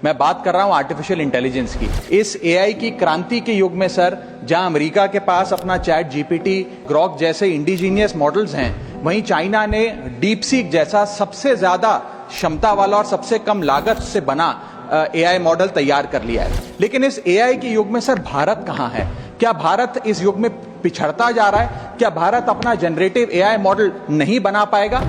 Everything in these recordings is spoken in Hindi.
मैं बात कर रहा हूं आर्टिफिशियल इंटेलिजेंस की। इस एआई की क्रांति के युग में सर, जहां अमेरिका के पास अपना चैट जीपीटी, ग्रॉक जैसे इंडिजीनियस मॉडल्स हैं, वहीं चाइना ने डीप सीक जैसा सबसे ज्यादा क्षमता वाला और सबसे कम लागत से बना एआई मॉडल तैयार कर लिया है। लेकिन इस एआई के युग में सर भारत कहां है? क्या भारत इस युग में पिछड़ता जा रहा है? क्या भारत अपना जनरेटिव एआई मॉडल नहीं बना पाएगा?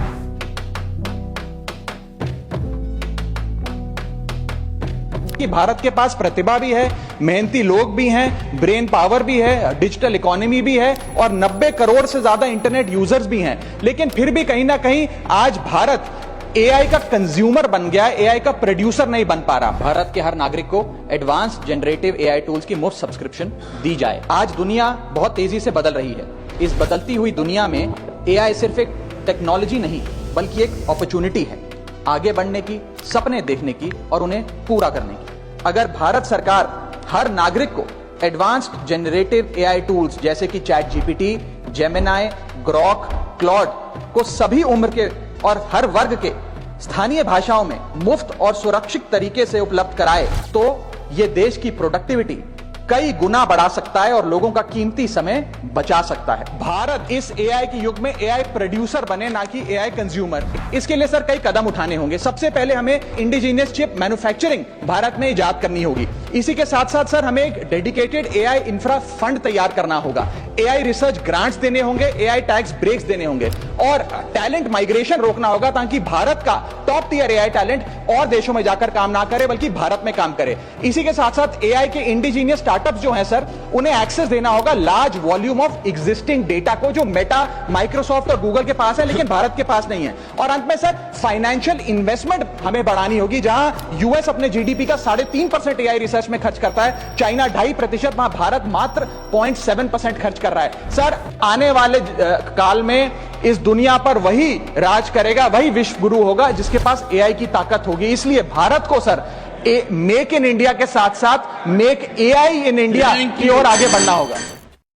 कि भारत के पास प्रतिभा भी है, मेहनती लोग भी हैं, ब्रेन पावर भी है, डिजिटल इकोनॉमी भी है और 90 करोड़ से ज्यादा इंटरनेट यूजर्स भी हैं। लेकिन फिर भी कहीं ना कहीं आज भारत एआई का कंज्यूमर बन गया है, एआई का प्रोड्यूसर नहीं बन पा रहा। भारत के हर नागरिक को एडवांस जनरेटिव एआई टूल्स की मुफ्त सब्सक्रिप्शन दी जाए। आज दुनिया बहुत तेजी से बदल रही है। इस बदलती हुई दुनिया में एआई सिर्फ एक टेक्नोलॉजी नहीं बल्कि एक अपॉर्चुनिटी है, आगे बढ़ने की, सपने देखने की और उन्हें पूरा करने की। अगर भारत सरकार हर नागरिक को एडवांस्ड जनरेटिव एआई टूल्स जैसे कि chat GPT, Gemini, Grok, Claude को सभी उम्र के और हर वर्ग के स्थानीय भाषाओं में मुफ्त और सुरक्षित तरीके से उपलब्ध कराए, तो यह देश की प्रोडक्टिविटी कई गुना बढ़ा सकता है और लोगों का कीमती समय बचा सकता है। भारत इस एआई के युग में एआई प्रोड्यूसर बने, ना कि एआई कंज्यूमर। इसके लिए सर कई कदम उठाने होंगे। सबसे पहले हमें इंडिजीनियस चिप मैन्युफैक्चरिंग भारत में इजाद करनी होगी। इसी के साथ साथ सर हमें एक डेडिकेटेड एआई इंफ्रा फंड तैयार करना होगा। एआई रिसर्च ग्रांट्स देने होंगे, एआई टैक्स ब्रेक्स देने होंगे और टैलेंट माइग्रेशन रोकना होगा ताकि भारत का टॉप टियर एआई टैलेंट और देशों में जाकर काम ना करे बल्कि भारत में काम करे। इसी के साथ साथ एआई के इंडिजीनियस स्टार्टअप्स जो हैं सर, उन्हें एक्सेस देना होगा large volume of existing data को, जो मेटा, माइक्रोसॉफ्ट और गूगल के पास है लेकिन भारत के पास नहीं है। और अंत में सर फाइनेंशियल इन्वेस्टमेंट हमें बढ़ानी होगी। जहां यूएस अपने जीडीपी का 3.5% एआई रिसर्च में खर्च करता है, चाइना 2.5%, वहां भारत मात्र 0.7% खर्च कर रहा है। सर आने वाले काल में इस दुनिया पर वही राज करेगा, वही विश्व गुरु होगा जिसके पास एआई की ताकत होगी। इसलिए भारत को सर मेक इन इंडिया के साथ साथ मेक एआई इन इंडिया की ओर आगे बढ़ना होगा।